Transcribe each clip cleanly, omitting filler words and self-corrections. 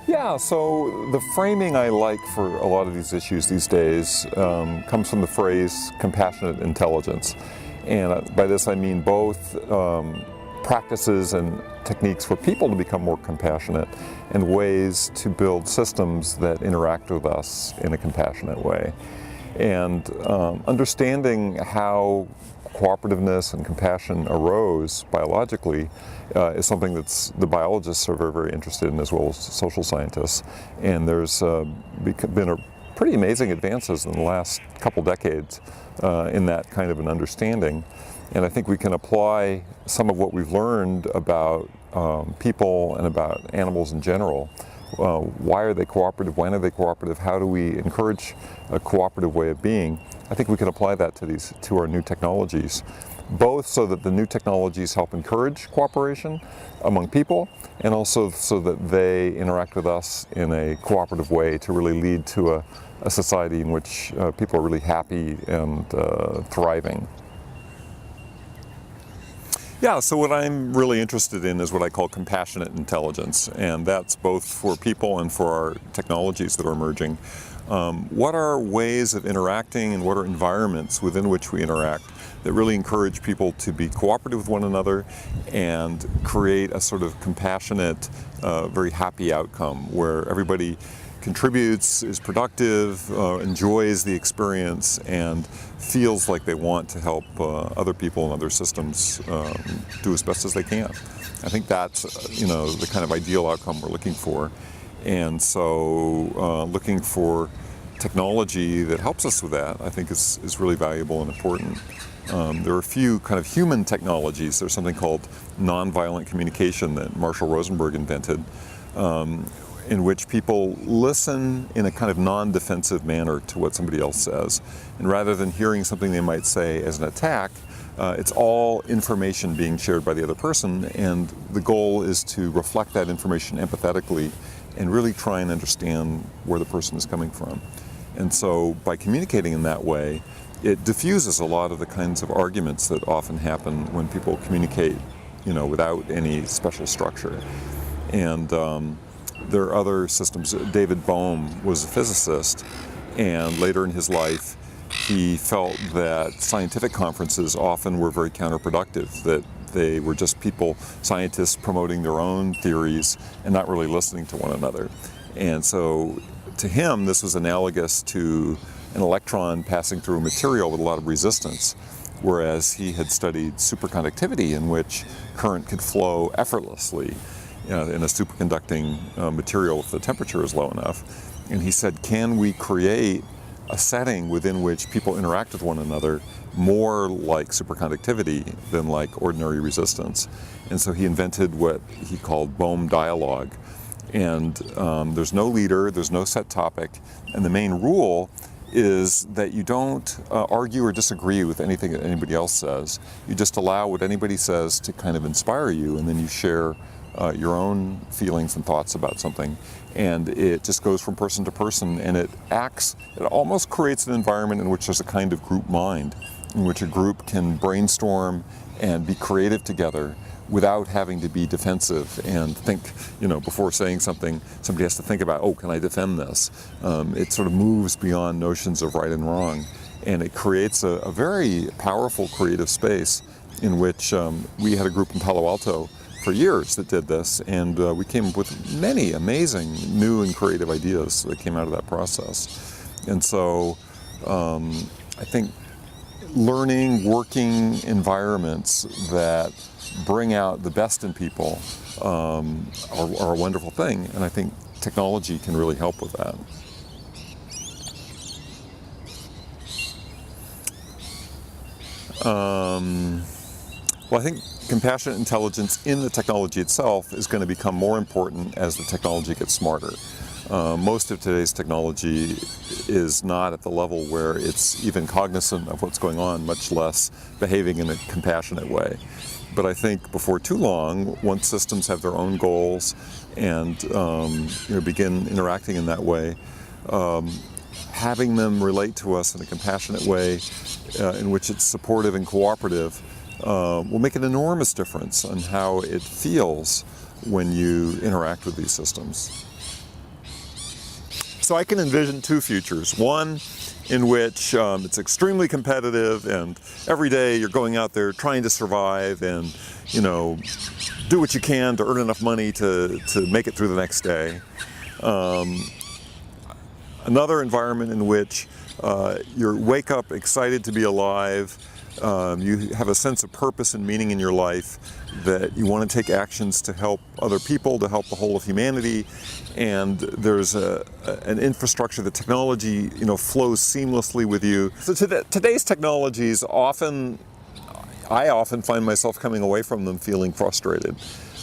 Yeah, so the framing I like for a lot of these issues these days comes from the phrase compassionate intelligence. And by this I mean both practices and techniques for people to become more compassionate and ways to build systems that interact with us in a compassionate way. And understanding how cooperativeness and compassion arose biologically is something that's the biologists are very, very interested in, as well as social scientists. And there's been a pretty amazing advances in the last couple decades in that kind of an understanding. And I think we can apply some of what we've learned about people and about animals in general. Why are they cooperative? When are they cooperative? How do we encourage a cooperative way of being? I think we can apply that to our new technologies, both so that the new technologies help encourage cooperation among people, and also so that they interact with us in a cooperative way to really lead to a society in which people are really happy and thriving. Yeah, so what I'm really interested in is what I call compassionate intelligence, and that's both for people and for our technologies that are emerging. What are ways of interacting and what are environments within which we interact that really encourage people to be cooperative with one another and create a sort of compassionate, very happy outcome where everybody contributes, is productive, enjoys the experience, and feels like they want to help other people and other systems do as best as they can. I think that's the kind of ideal outcome we're looking for. And so looking for technology that helps us with that, I think is really valuable and important. There are a few kind of human technologies. There's something called nonviolent communication that Marshal Rosenberg invented, in which people listen in a kind of non-defensive manner to what somebody else says. And rather than hearing something they might say as an attack, it's all information being shared by the other person, and the goal is to reflect that information empathetically and really try and understand where the person is coming from. And so by communicating in that way, it diffuses a lot of the kinds of arguments that often happen when people communicate, without any special structure. And there are other systems. David Baum was a physicist, and later in his life, he felt that scientific conferences often were very counterproductive, that they were just scientists promoting their own theories and not really listening to one another. And so to him, this was analogous to an electron passing through a material with a lot of resistance, whereas he had studied superconductivity, in which current could flow effortlessly in a superconducting material if the temperature is low enough. And he said, can we create a setting within which people interact with one another more like superconductivity than like ordinary resistance? And so he invented what he called Baum dialogue. And there's no leader, there's no set topic, and the main rule is that you don't argue or disagree with anything that anybody else says. You just allow what anybody says to kind of inspire you, and then you share your own feelings and thoughts about something, and it just goes from person to person, and it almost creates an environment in which there's a kind of group mind, in which a group can brainstorm and be creative together without having to be defensive and think, before saying something, somebody has to think about, oh, can I defend this? It sort of moves beyond notions of right and wrong, and it creates a very powerful creative space in which we had a group in Palo Alto for years that did this, and we came up with many amazing new and creative ideas that came out of that process. And so I think learning, working environments that bring out the best in people are a wonderful thing, and I think technology can really help with that. Well, I think compassionate intelligence in the technology itself is going to become more important as the technology gets smarter. Most of today's technology is not at the level where it's even cognizant of what's going on, much less behaving in a compassionate way. But I think before too long, once systems have their own goals and begin interacting in that way, having them relate to us in a compassionate way in which it's supportive and cooperative will make an enormous difference on how it feels when you interact with these systems. So I can envision two futures. One in which it's extremely competitive and every day you're going out there trying to survive and, you know, do what you can to earn enough money to make it through the next day. Another environment in which you wake up excited to be alive, you have a sense of purpose and meaning in your life, that you want to take actions to help other people, to help the whole of humanity, and there's an infrastructure, the technology, you know, flows seamlessly with you. So today's technologies I often find myself coming away from them feeling frustrated.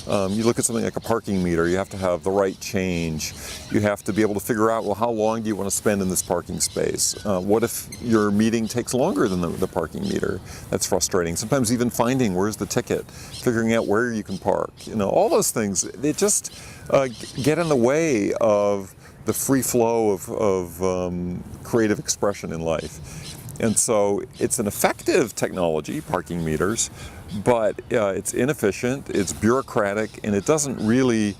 You look at something like a parking meter, you have to have the right change. You have to be able to figure out, well, how long do you want to spend in this parking space? What if your meeting takes longer than the parking meter? That's frustrating. Sometimes even finding where's the ticket, figuring out where you can park. You know, all those things, they just get in the way of the free flow of creative expression in life. And so it's an effective technology, parking meters, but it's inefficient, it's bureaucratic, and it doesn't really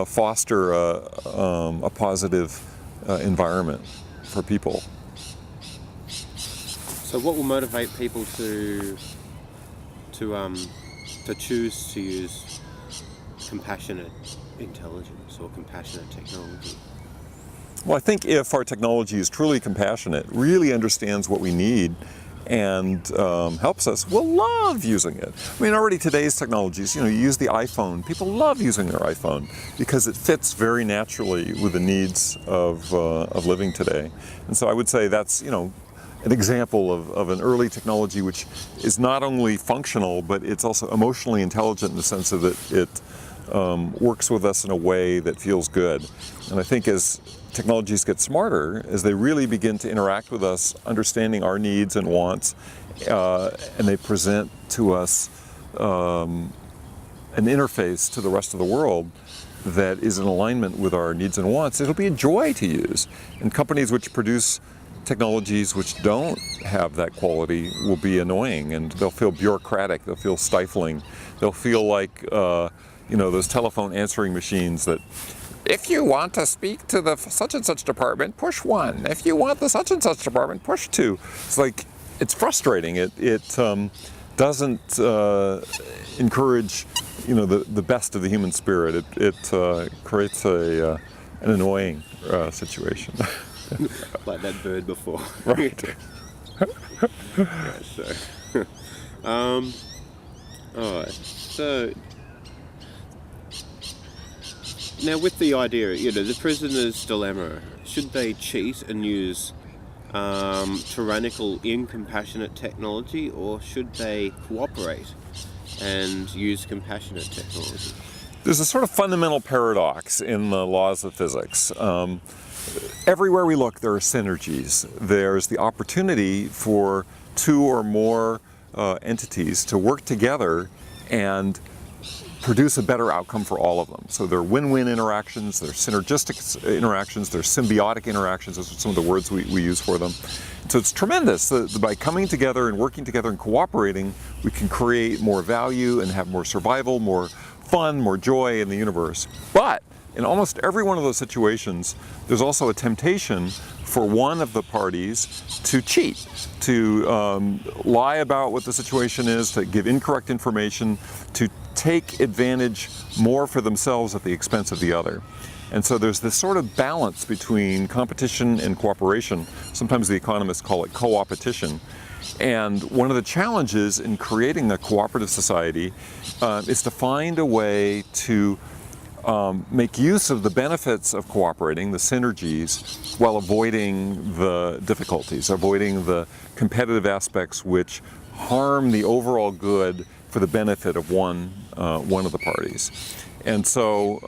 foster a positive environment for people. So what will motivate people to choose to use compassionate intelligence or compassionate technology? Well, I think if our technology is truly compassionate, really understands what we need, and helps us, we'll love using it. I mean, already today's technologies, you know, you use the iPhone. People love using their iPhone because it fits very naturally with the needs of living today. And so I would say that's, you know, an example of an early technology which is not only functional, but it's also emotionally intelligent in the sense of that it works with us in a way that feels good. And I think as technologies get smarter, as they really begin to interact with us, understanding our needs and wants, and they present to us an interface to the rest of the world that is in alignment with our needs and wants, it'll be a joy to use. And companies which produce technologies which don't have that quality will be annoying, and they'll feel bureaucratic, they'll feel stifling, they'll feel like you know, those telephone answering machines that, if you want to speak to the such and such department, push 1. If you want the such and such department, push 2. It's like, it's frustrating. It doesn't encourage, you know, the best of the human spirit. It creates an annoying situation. Like that bird before. Right. Yeah, so. Alright, so now with the idea, you know, the prisoner's dilemma, should they cheat and use tyrannical, incompassionate technology, or should they cooperate and use compassionate technology? There's a sort of fundamental paradox in the laws of physics. Everywhere we look, there are synergies. There's the opportunity for two or more entities to work together and produce a better outcome for all of them. So there are win-win interactions, there are synergistic interactions, there are symbiotic interactions. Those are some of the words we use for them. So it's tremendous that by coming together and working together and cooperating, we can create more value and have more survival, more fun, more joy in the universe. But in almost every one of those situations, there's also a temptation for one of the parties to cheat, to lie about what the situation is, to give incorrect information, to take advantage more for themselves at the expense of the other. And so there's this sort of balance between competition and cooperation. Sometimes the economists call it co-opetition. And one of the challenges in creating a cooperative society is to find a way to make use of the benefits of cooperating, the synergies, while avoiding the difficulties, avoiding the competitive aspects which harm the overall good for the benefit of one of the parties. And so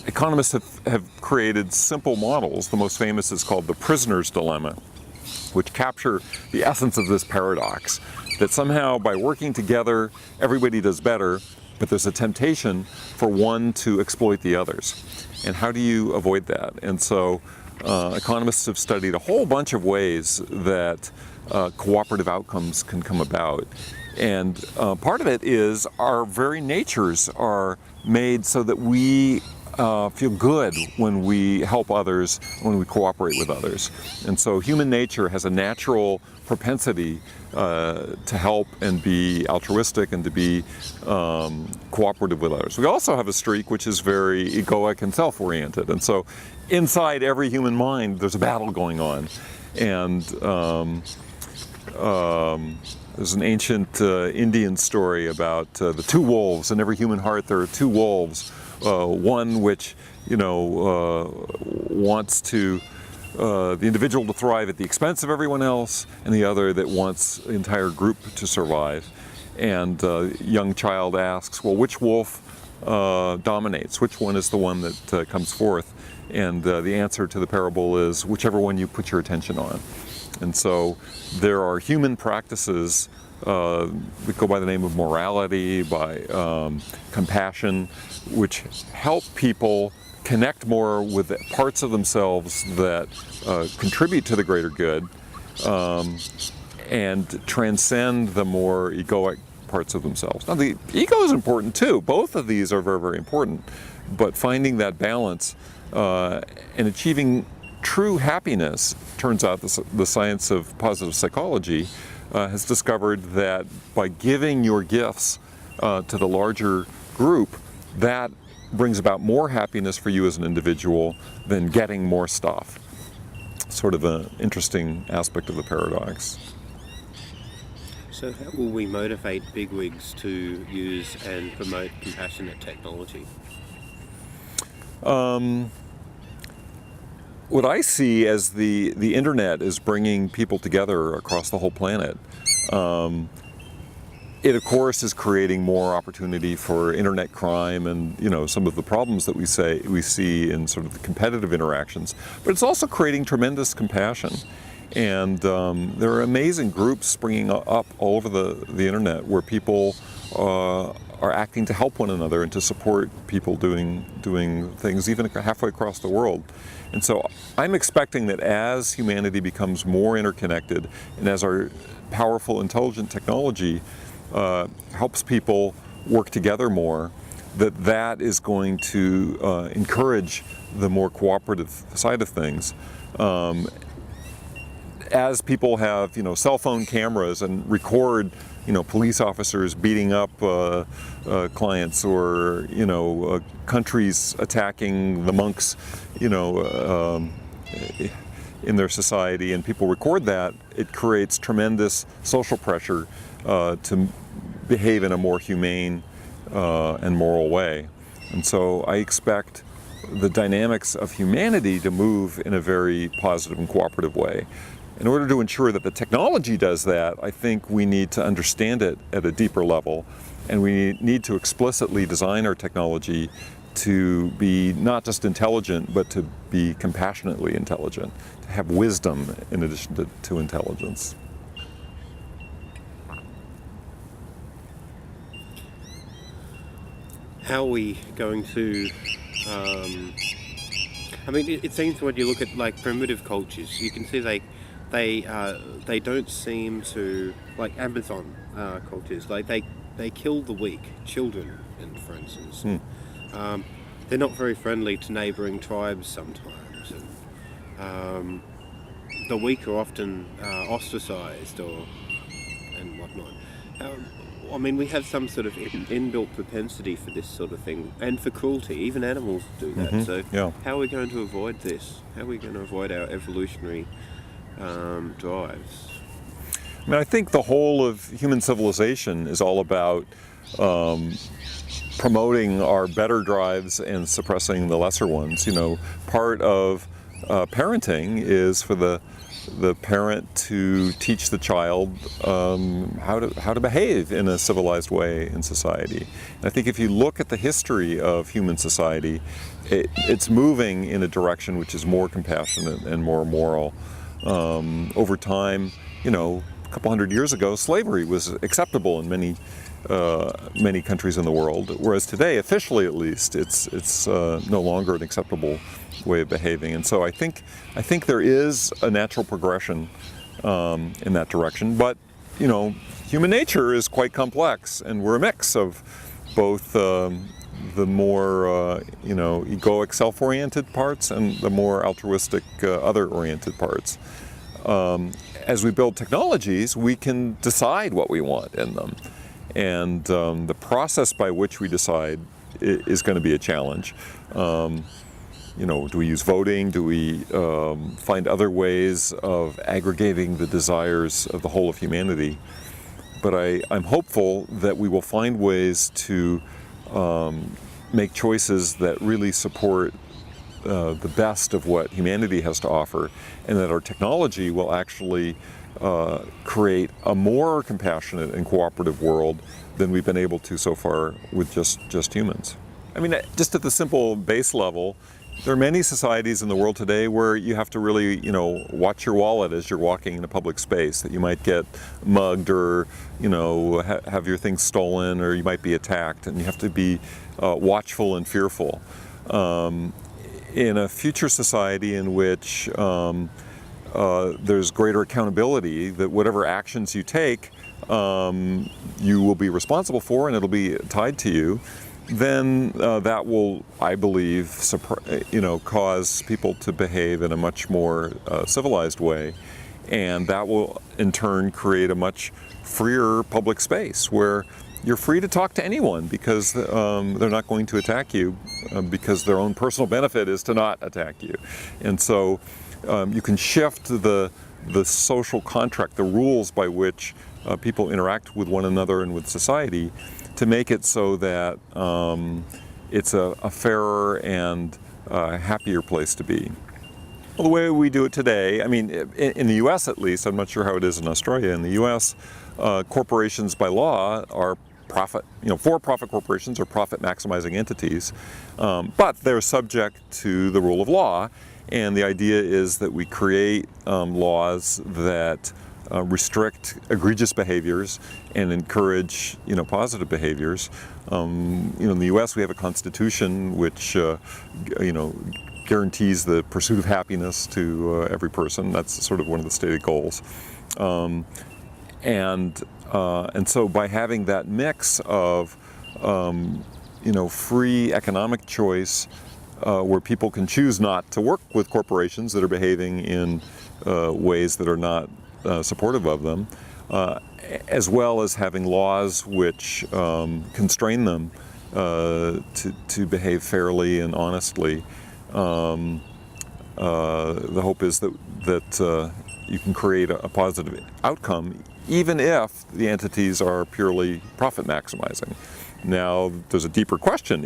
economists have created simple models. The most famous is called the prisoner's dilemma, which capture the essence of this paradox, that somehow by working together, everybody does better, but there's a temptation for one to exploit the others. And how do you avoid that? And so economists have studied a whole bunch of ways that cooperative outcomes can come about. And part of it is our very natures are made so that we feel good when we help others, when we cooperate with others. And so human nature has a natural propensity to help and be altruistic and to be cooperative with others. We also have a streak which is very egoic and self-oriented. And so inside every human mind, there's a battle going on. And there's an ancient Indian story about the two wolves. In every human heart, there are two wolves. One which, wants to the individual to thrive at the expense of everyone else, and the other that wants the entire group to survive. And a young child asks, well, which wolf dominates? Which one is the one that comes forth? And the answer to the parable is whichever one you put your attention on. And so there are human practices that go by the name of morality, by compassion, which help people connect more with the parts of themselves that contribute to the greater good and transcend the more egoic parts of themselves. Now, the ego is important too. Both of these are very, very important. But finding that balance and achieving true happiness, turns out the science of positive psychology has discovered that by giving your gifts to the larger group, that brings about more happiness for you as an individual than getting more stuff. Sort of an interesting aspect of the paradox. So how will we motivate bigwigs to use and promote compassionate technology? What I see as the internet is bringing people together across the whole planet. It, of course, is creating more opportunity for internet crime and, some of the problems that we see in sort of the competitive interactions. But it's also creating tremendous compassion. And there are amazing groups springing up all over the internet where people are acting to help one another and to support people doing things even halfway across the world. And so I'm expecting that as humanity becomes more interconnected and as our powerful, intelligent technology helps people work together more, that is going to encourage the more cooperative side of things. As people have, cell phone cameras and record, police officers beating up clients, or countries attacking the monks, in their society, and people record that, it creates tremendous social pressure to behave in a more humane and moral way. And so I expect the dynamics of humanity to move in a very positive and cooperative way. In order to ensure that the technology does that, I think we need to understand it at a deeper level, and we need to explicitly design our technology to be not just intelligent, but to be compassionately intelligent, to have wisdom in addition to intelligence. How are we going to it seems when you look at like primitive cultures, you can see they don't seem to, like Amazon cultures, like they kill the weak, children, and for instance. They're not very friendly to neighbouring tribes sometimes, and the weak are often ostracised and whatnot. We have some sort of inbuilt propensity for this sort of thing, and for cruelty. Even animals do that. So how are we going to avoid this? How are we going to avoid our evolutionary drives? I think the whole of human civilization is all about promoting our better drives and suppressing the lesser ones. Part of parenting is for the parent to teach the child how to behave in a civilized way in society. And I think if you look at the history of human society, it's moving in a direction which is more compassionate and more moral. Over time, a couple hundred years ago, slavery was acceptable in many countries in the world, whereas today, officially at least, it's no longer an acceptable way of behaving. And so I think there is a natural progression in that direction. But human nature is quite complex, and we're a mix of both the more egoic, self-oriented parts, and the more altruistic, other-oriented parts. As we build technologies, we can decide what we want in them, and the process by which we decide is going to be a challenge. Do we use voting? Do we find other ways of aggregating the desires of the whole of humanity? But I'm hopeful that we will find ways to make choices that really support the best of what humanity has to offer, and that our technology will actually create a more compassionate and cooperative world than we've been able to so far with just humans. I mean, just at the simple base level, there are many societies in the world today where you have to really, watch your wallet as you're walking in a public space, that you might get mugged or, have your things stolen, or you might be attacked, and you have to be watchful and fearful. In a future society in which there's greater accountability, that whatever actions you take, you will be responsible for, and it'll be tied to you, then that will, I believe, cause people to behave in a much more civilized way, and that will in turn create a much freer public space where you're free to talk to anyone, because they're not going to attack you, because their own personal benefit is to not attack you. And so you can shift the social contract, the rules by which people interact with one another and with society, to make it so that it's a fairer and happier place to be. Well, the way we do it today, I mean, in the US at least, I'm not sure how it is in Australia. In the US, corporations by law are for-profit corporations are profit-maximizing entities, but they're subject to the rule of law, and the idea is that we create laws that restrict egregious behaviors and encourage, positive behaviors. In the U.S. we have a constitution which, guarantees the pursuit of happiness to every person. That's sort of one of the stated goals. And so by having that mix of, free economic choice, where people can choose not to work with corporations that are behaving in ways that are not supportive of them, as well as having laws which constrain them to behave fairly and honestly. The hope is that you can create a positive outcome, even if the entities are purely profit maximizing. Now, there's a deeper question: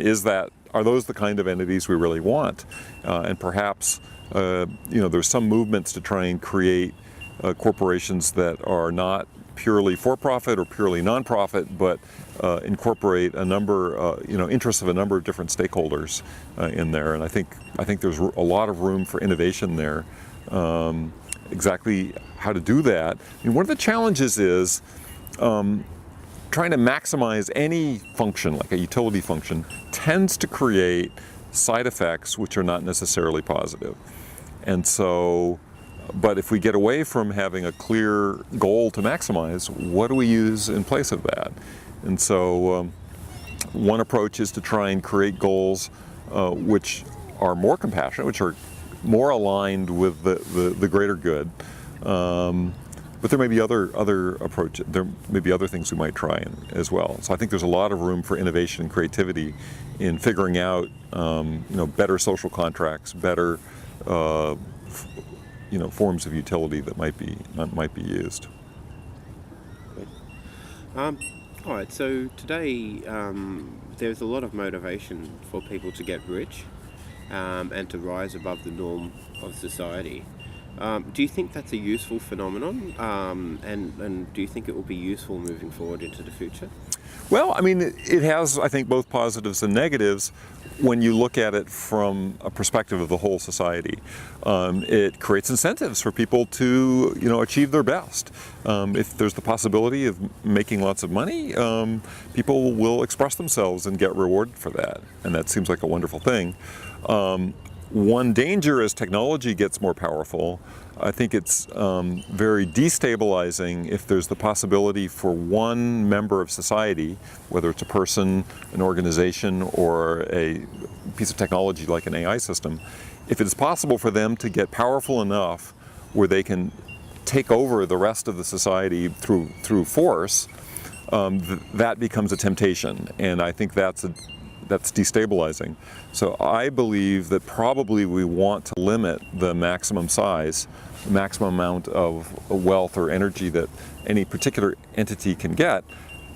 are those the kind of entities we really want? And perhaps there's some movements to try and create corporations that are not purely for-profit or purely non-profit, but incorporate a number, interests of a number of different stakeholders in there. And I think there's a lot of room for innovation there. Exactly how to do that. I mean, one of the challenges is trying to maximize any function, like a utility function, tends to create side effects which are not necessarily positive. And so, but if we get away from having a clear goal to maximize, what do we use in place of that? And so one approach is to try and create goals which are more compassionate, which are more aligned with the greater good. But there may be other approaches. There may be other things we might try as well. So I think there's a lot of room for innovation and creativity in figuring out, better social contracts, better, forms of utility that might be used. All right. So today, there's a lot of motivation for people to get rich and to rise above the norm of society. Do you think that's a useful phenomenon, and do you think it will be useful moving forward into the future? Well, I mean, it has, I think, both positives and negatives when you look at it from a perspective of the whole society. It creates incentives for people to, achieve their best. If there's the possibility of making lots of money, people will express themselves and get rewarded for that, and that seems like a wonderful thing. One danger as technology gets more powerful I think it's very destabilizing if there's the possibility for one member of society, whether it's a person, an organization, or a piece of technology like an AI system, if it's possible for them to get powerful enough where they can take over the rest of the society through force, that becomes a temptation, and I think that's destabilizing. So I believe that probably we want to limit the maximum size, the maximum amount of wealth or energy that any particular entity can get,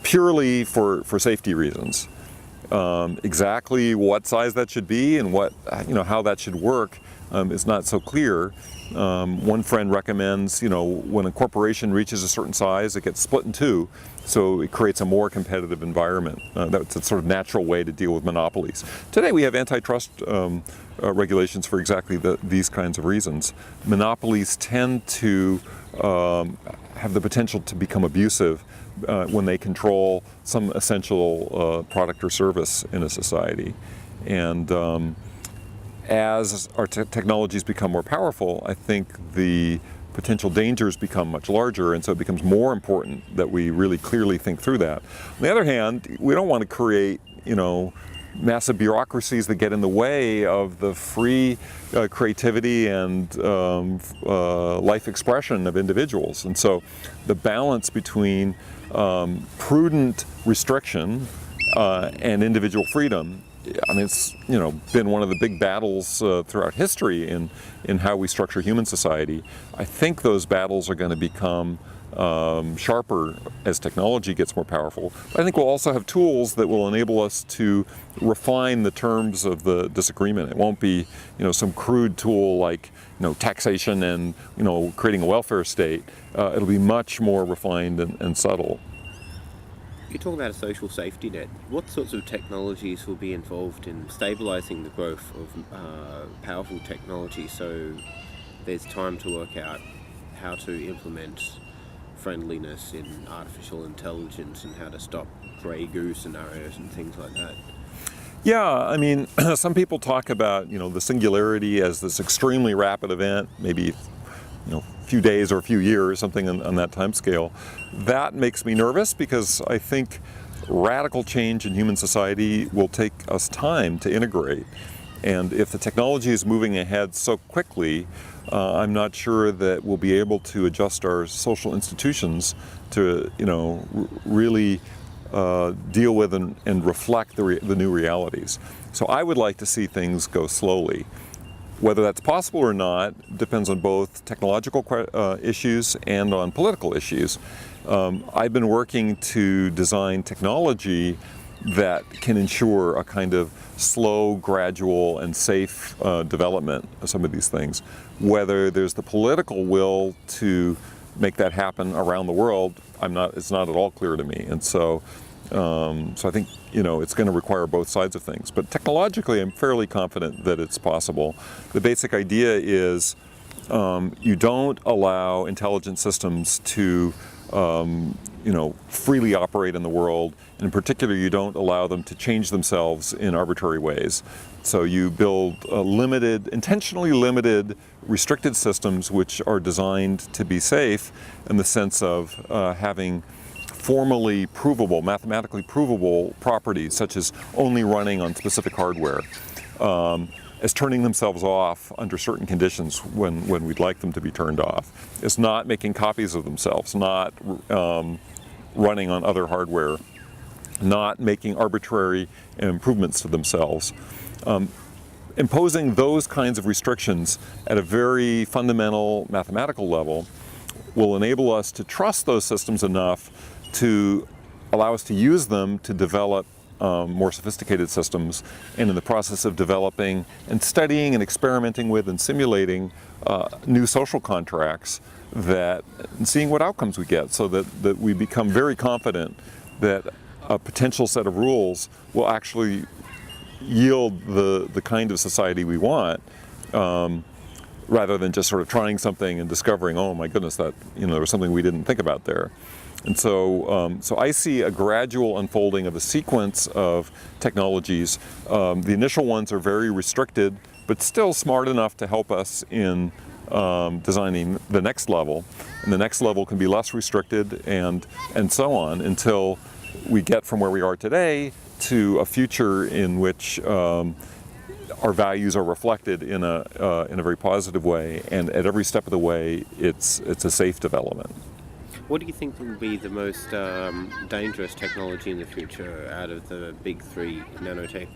purely for safety reasons. Exactly what size that should be and how that should work is not so clear. One friend recommends, when a corporation reaches a certain size, it gets split in two, so it creates a more competitive environment. That's a sort of natural way to deal with monopolies. Today we have antitrust regulations for exactly these kinds of reasons. Monopolies tend to have the potential to become abusive when they control some essential product or service in a society. And as our technologies become more powerful, I think the potential dangers become much larger, and so it becomes more important that we really clearly think through that. On the other hand, we don't want to create, massive bureaucracies that get in the way of the free creativity and life expression of individuals. And so the balance between prudent restriction and individual freedom, it's been one of the big battles throughout history in how we structure human society. I think those battles are going to become sharper as technology gets more powerful. But I think we'll also have tools that will enable us to refine the terms of the disagreement. It won't be some crude tool like taxation and creating a welfare state. It'll be much more refined and subtle. You talk about a social safety net. What sorts of technologies will be involved in stabilizing the growth of powerful technology, so there's time to work out how to implement friendliness in artificial intelligence and how to stop grey goo scenarios and things like that? Yeah, some people talk about the singularity as this extremely rapid event, maybe a few days or a few years, something on that time scale. That makes me nervous because I think radical change in human society will take us time to integrate. And if the technology is moving ahead so quickly, I'm not sure that we'll be able to adjust our social institutions to really deal with and reflect the new realities. So I would like to see things go slowly. Whether that's possible or not depends on both technological issues and on political issues. I've been working to design technology that can ensure a kind of slow, gradual, and safe development of some of these things. Whether there's the political will to make that happen around the world, it's not at all clear to me. And so I think it's going to require both sides of things. But technologically, I'm fairly confident that it's possible. The basic idea is you don't allow intelligent systems to freely operate in the world. And in particular, you don't allow them to change themselves in arbitrary ways. So you build intentionally limited, restricted systems which are designed to be safe in the sense of having formally provable, mathematically provable properties, such as only running on specific hardware, as turning themselves off under certain conditions when we'd like them to be turned off. It's not making copies of themselves, not running on other hardware, not making arbitrary improvements to themselves. Imposing those kinds of restrictions at a very fundamental mathematical level will enable us to trust those systems enough to allow us to use them to develop more sophisticated systems, and in the process of developing and studying and experimenting with and simulating new social contracts and seeing what outcomes we get, so that we become very confident that a potential set of rules will actually yield the kind of society we want, rather than just sort of trying something and discovering, oh my goodness, that there was something we didn't think about there. And so I see a gradual unfolding of a sequence of technologies. The initial ones are very restricted, but still smart enough to help us in designing the next level, and the next level can be less restricted, and so on until we get from where we are today to a future in which our values are reflected in a very positive way, and at every step of the way, it's a safe development. What do you think will be the most dangerous technology in the future out of the big three, nanotech,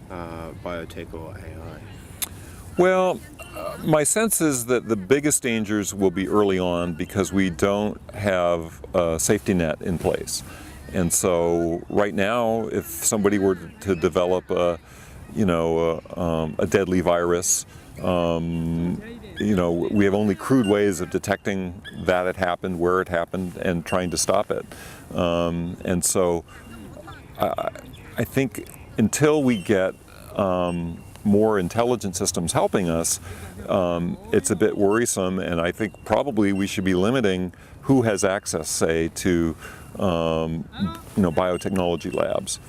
biotech, or AI? Well, my sense is that the biggest dangers will be early on because we don't have a safety net in place. And so right now, if somebody were to develop a deadly virus, we have only crude ways of detecting that it happened, where it happened, and trying to stop it. And so I think until we get more intelligent systems helping us, it's a bit worrisome, and I think probably we should be limiting who has access, say, to biotechnology labs.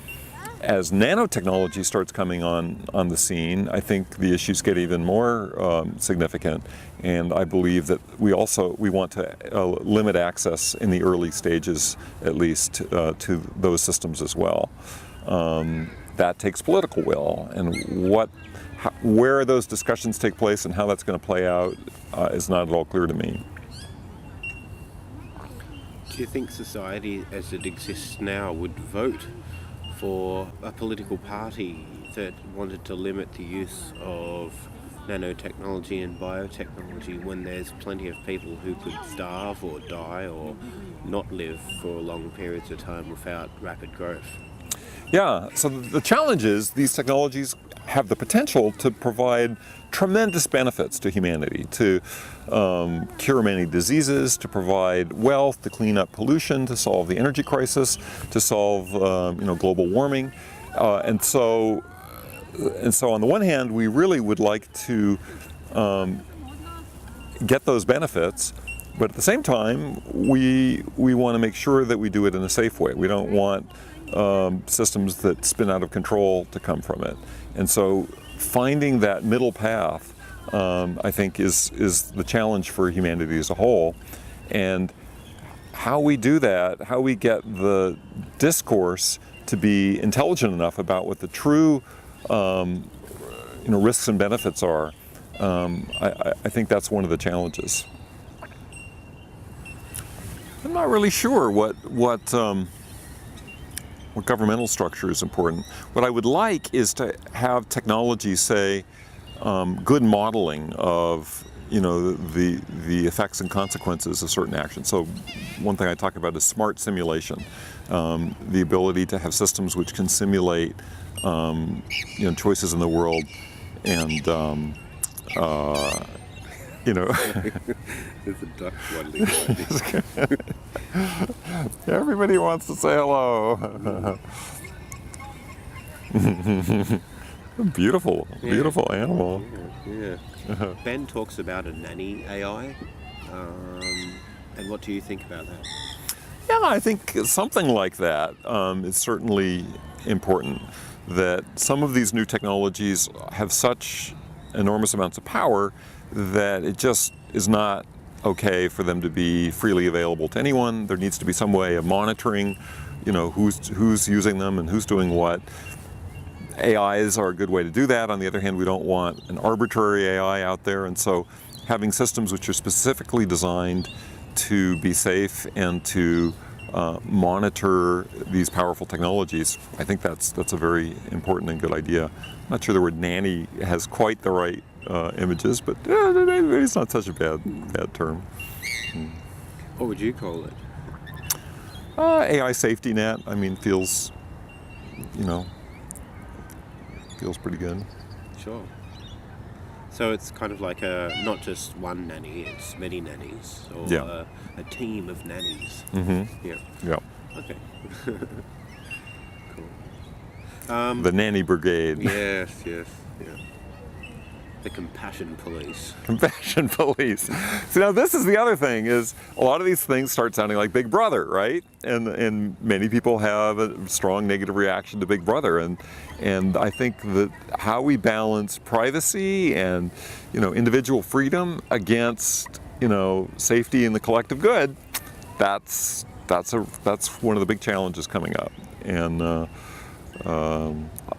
As nanotechnology starts coming on the scene, I think the issues get even more significant, and I believe that we want to limit access in the early stages, at least, to those systems as well. That takes political will, and where those discussions take place and how that's going to play out is not at all clear to me. Do you think society as it exists now would vote for a political party that wanted to limit the use of nanotechnology and biotechnology when there's plenty of people who could starve or die or not live for long periods of time without rapid growth? Yeah, so the challenge is these technologies have the potential to provide tremendous benefits to humanity, to cure many diseases, to provide wealth, to clean up pollution, to solve the energy crisis, to solve global warming, and so on the one hand, we really would like to get those benefits, but at the same time, we want to make sure that we do it in a safe way. We don't want systems that spin out of control to come from it. And so finding that middle path, I think, is the challenge for humanity as a whole. And how we do that, how we get the discourse to be intelligent enough about what the true risks and benefits are, I think that's one of the challenges. I'm not really sure what governmental structure is important. What I would like is to have technology say good modeling of the effects and consequences of certain actions. So one thing I talk about is smart simulation, the ability to have systems which can simulate choices in the world, and There's a duck waddling by. Everybody wants to say hello. Beautiful animal. Yeah. Ben talks about a Nanny AI, and what do you think about that? Yeah, I think something like that is certainly important. That some of these new technologies have such enormous amounts of power that it just is not okay for them to be freely available to anyone. There needs to be some way of monitoring, who's using them and who's doing what. AIs are a good way to do that. On the other hand, we don't want an arbitrary AI out there, and so having systems which are specifically designed to be safe and to monitor these powerful technologies, I think that's a very important and good idea. I'm not sure the word nanny has quite the right images, but maybe it's not such a bad term. What would you call it? AI safety net. I mean, feels pretty good. Sure. So it's kind of like not just one nanny, it's many nannies, or Yeah. a team of nannies. Mm-hmm. Yeah. Yeah. Okay. Cool. The nanny brigade. Yes, yeah. The compassion police. Compassion police. So now this is the other thing, is a lot of these things start sounding like Big Brother, right? And many people have a strong negative reaction to Big Brother, and I think that how we balance privacy and individual freedom against safety and the collective good, that's one of the big challenges coming up. And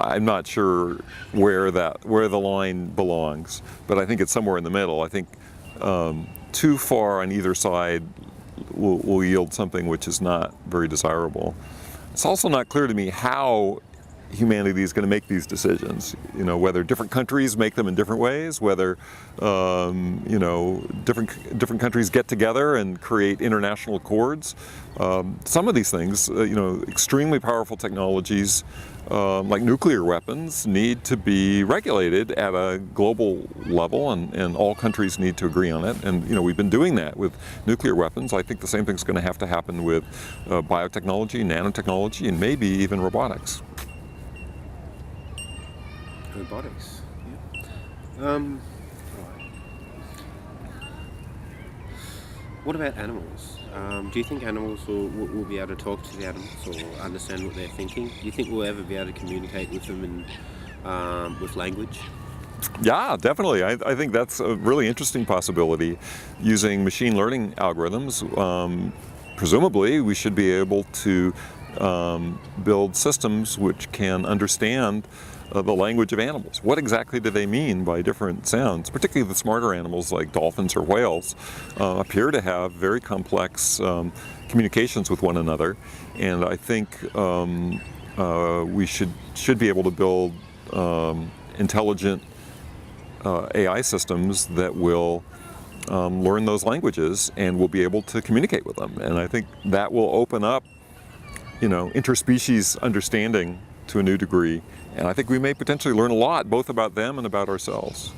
I'm not sure where the line belongs, but I think it's somewhere in the middle. I think too far on either side will yield something which is not very desirable. It's also not clear to me how humanity is going to make these decisions. Whether different countries make them in different ways, whether different countries get together and create international accords. Some of these things, extremely powerful technologies like nuclear weapons need to be regulated at a global level, and all countries need to agree on it. And we've been doing that with nuclear weapons. I think the same thing's going to have to happen with biotechnology, nanotechnology, and maybe even robotics. Robotics. Yeah. Right. What about animals? Do you think animals will be able to talk to the animals or understand what they're thinking? Do you think we'll ever be able to communicate with them with language? Yeah, definitely. I think that's a really interesting possibility. Using machine learning algorithms, presumably we should be able to build systems which can understand the language of animals. What exactly do they mean by different sounds? Particularly the smarter animals like dolphins or whales appear to have very complex communications with one another, and I think we should be able to build intelligent AI systems that will learn those languages and will be able to communicate with them. And I think that will open up interspecies understanding to a new degree, and I think we may potentially learn a lot both about them and about ourselves.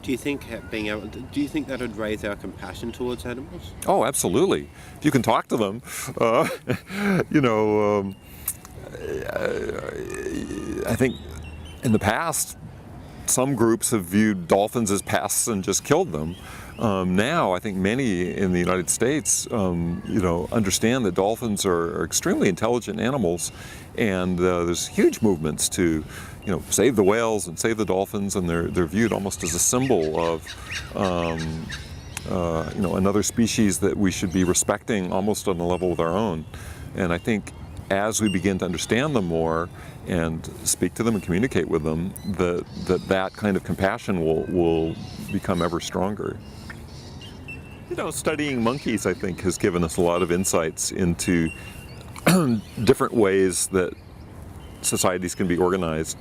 Do you think that would raise our compassion towards animals? Oh, absolutely. If you can talk to them, I think in the past some groups have viewed dolphins as pests and just killed them. Now, I think many in the United States, understand that dolphins are extremely intelligent animals, and there's huge movements to, save the whales and save the dolphins, and they're viewed almost as a symbol of, another species that we should be respecting almost on the level of our own. And I think as we begin to understand them more and speak to them and communicate with them, that kind of compassion will become ever stronger. Studying monkeys, I think, has given us a lot of insights into different ways that societies can be organized,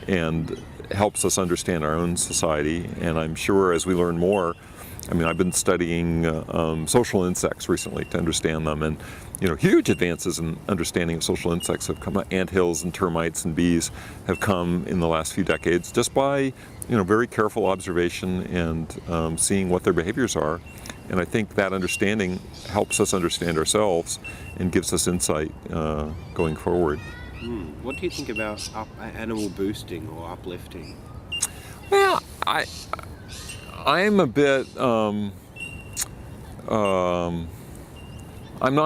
and helps us understand our own society. And I'm sure as we learn more, I've been studying social insects recently to understand them, and huge advances in understanding of social insects have come. Anthills and termites and bees have come in the last few decades just by very careful observation and seeing what their behaviors are. And I think that understanding helps us understand ourselves and gives us insight going forward. What do you think about animal boosting or uplifting? Well, I'm a bit, I'm not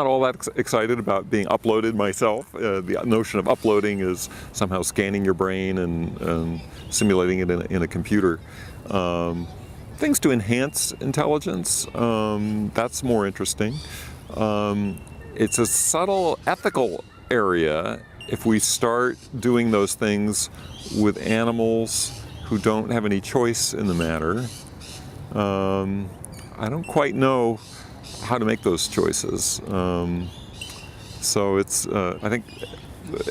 all that excited about being uploaded myself. The notion of uploading is somehow scanning your brain and simulating it in a computer. Things to enhance intelligence, that's more interesting. It's a subtle ethical area if we start doing those things with animals who don't have any choice in the matter. I don't quite know how to make those choices. So it's, I think,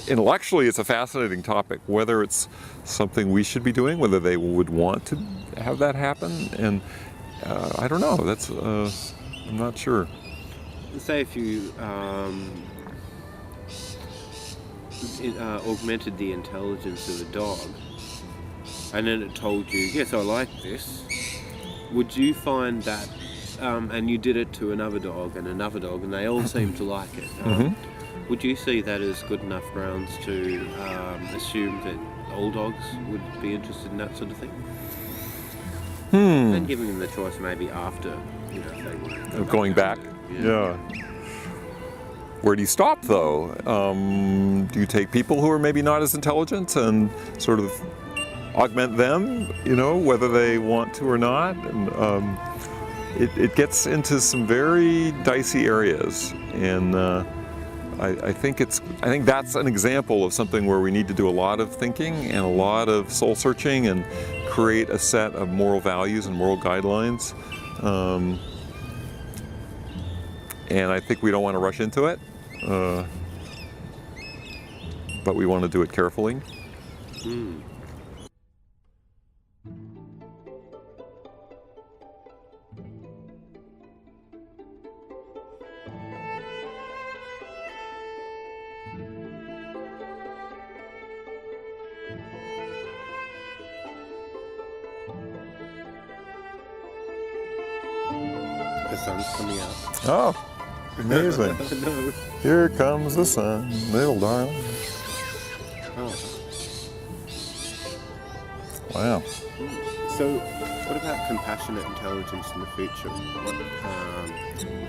intellectually it's a fascinating topic, whether it's something we should be doing, whether they would want to have that happen, and I don't know, that's, I'm not sure. Say if you augmented the intelligence of a dog, and then it told you, yes, I like this, would you find that, and you did it to another dog, and they all seem to like it, Would you see that as good enough grounds to assume that all dogs would be interested in that sort of thing? And giving them the choice maybe after, if they want to go Going back? Yeah. Where do you stop, though? Do you take people who are maybe not as intelligent and sort of augment them, whether they want to or not? And it gets into some very dicey areas, and I think that's an example of something where we need to do a lot of thinking and a lot of soul searching and create a set of moral values and moral guidelines. And I think we don't want to rush into it, but we want to do it carefully. The sun's coming out. Oh, amazing. No. Here comes the sun, little darling. Oh. Wow. So, what about compassionate intelligence in the future?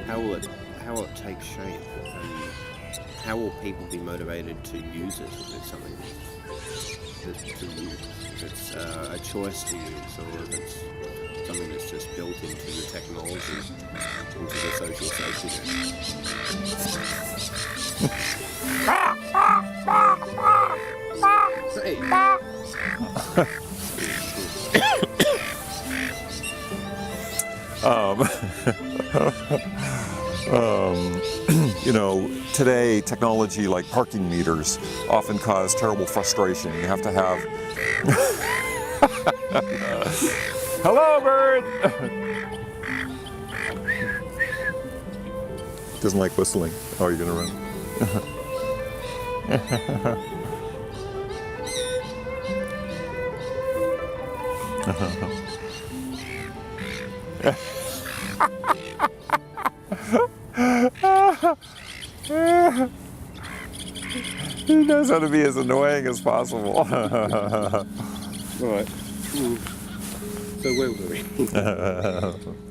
How will it take shape, and how will people be motivated to use it if it's something to use? If it's a choice to use, or if it's something that's just built into the technology, into the social safety net. Today technology like parking meters often cause terrible frustration. You have to have hello, bird! Doesn't like whistling. Oh, you're gonna run. He knows how to be as annoying as possible. Right. So where were we?